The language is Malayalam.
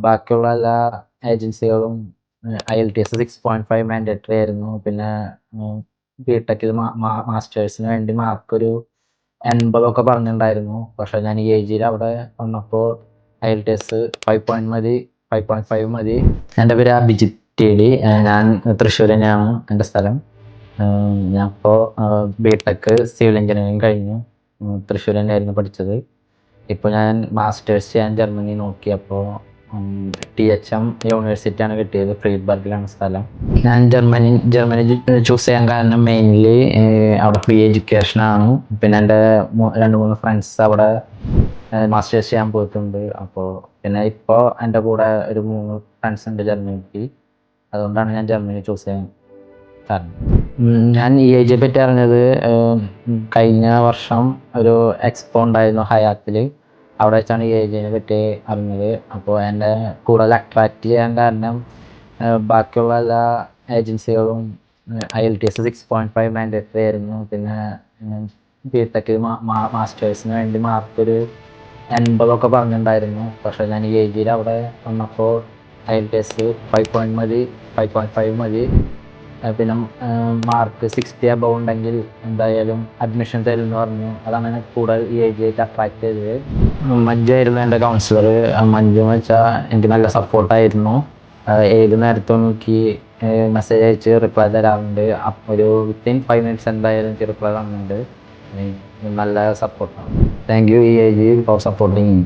ബാക്കിയുള്ള എല്ലാ ഏജൻസികളും IELTS 6.5 മാൻഡേറ്ററി ആയിരുന്നു. പിന്നെ ബിടെക്കിൽ മാസ്റ്റേഴ്സിന് വേണ്ടി മാർക്കൊരു 80 പറഞ്ഞിട്ടുണ്ടായിരുന്നു. പക്ഷെ ഞാൻ EIG അവിടെ വന്നപ്പോൾ IELTS 5.5 മതി. എൻ്റെ പേര് അഭിജിത്ത് TD. ഞാൻ തൃശ്ശൂർ തന്നെയാണ് എൻ്റെ സ്ഥലം. ഞാൻ ഇപ്പോൾ ബിടെക് സിവിൽ എഞ്ചിനീയറിംഗ് കഴിഞ്ഞു. തൃശ്ശൂർ തന്നെയായിരുന്നു പഠിച്ചത്. ഇപ്പോൾ ഞാൻ മാസ്റ്റേഴ്സ് ചെയ്യാൻ ജർമ്മനി നോക്കിയപ്പോൾ THM യൂണിവേഴ്സിറ്റിയാണ് കിട്ടിയത്. ഫ്രീഡ്ബർഗിലാണ് സ്ഥലം. ഞാൻ ജർമ്മനി ചൂസ് ചെയ്യാൻ കാരണം മെയിൻലി അവിടെ ഫ്രീ എഡ്യൂക്കേഷനാണ്. പിന്നെ എൻ്റെ 2-3 ഫ്രണ്ട്സ് അവിടെ മാസ്റ്റേഴ്സ് ചെയ്യാൻ പോയിട്ടുണ്ട്. അപ്പോൾ പിന്നെ ഇപ്പോൾ എൻ്റെ കൂടെ ഒരു 3 ഫ്രണ്ട്സ് ഉണ്ട് ജർമ്മനിക്ക്. അതുകൊണ്ടാണ് ഞാൻ ജർമ്മനി ചൂസ് ചെയ്യാൻ കാരണം. ഞാൻ EIG പറ്റി അറിഞ്ഞത് കഴിഞ്ഞ വർഷം ഒരു എക്സ്പോ ഉണ്ടായിരുന്നു ഹയാത്തിൽ. അവിടെ വെച്ചാണ് EIGനെ പറ്റി അറിഞ്ഞത്. അപ്പോൾ എൻ്റെ കൂടുതൽ അട്രാക്റ്റ് ചെയ്യാൻ കാരണം ബാക്കിയുള്ള എല്ലാ ഏജൻസികളും IELTS 6.5 മാൻഡേറ്ററി ആയിരുന്നു. പിന്നെ ബിടെക്കിൽ മാസ്റ്റേഴ്സിന് വേണ്ടി മാർക്കൊരു 80 പറഞ്ഞിട്ടുണ്ടായിരുന്നു. പക്ഷെ ഞാൻ EIGയിൽ അവിടെ വന്നപ്പോൾ IELTS 5.5 മതി. പിന്നെ മാർക്ക് 60 അബവ് ഉണ്ടെങ്കിൽ എന്തായാലും അഡ്മിഷൻ തരും എന്ന് പറഞ്ഞു. അതാണ് എന്നെ കൂടുതൽ EIG ആയിട്ട് അട്രാക്ട് ചെയ്തത്. മഞ്ജു ആയിരുന്നു എൻ്റെ കൗൺസിലർ. മഞ്ജു എന്ന് വെച്ചാൽ എനിക്ക് നല്ല സപ്പോർട്ടായിരുന്നു. ഏത് നേരത്തും എനിക്ക് മെസ്സേജ് അയച്ച് റിപ്ലൈ തരാറുണ്ട്. ഒരു വിത്തിൻ 5 മിനിറ്റ്സ് എന്തായാലും എനിക്ക് റിപ്ലൈ തന്നിട്ടുണ്ട്. നല്ല സപ്പോർട്ടാണ്. Thank you EIG four supporting.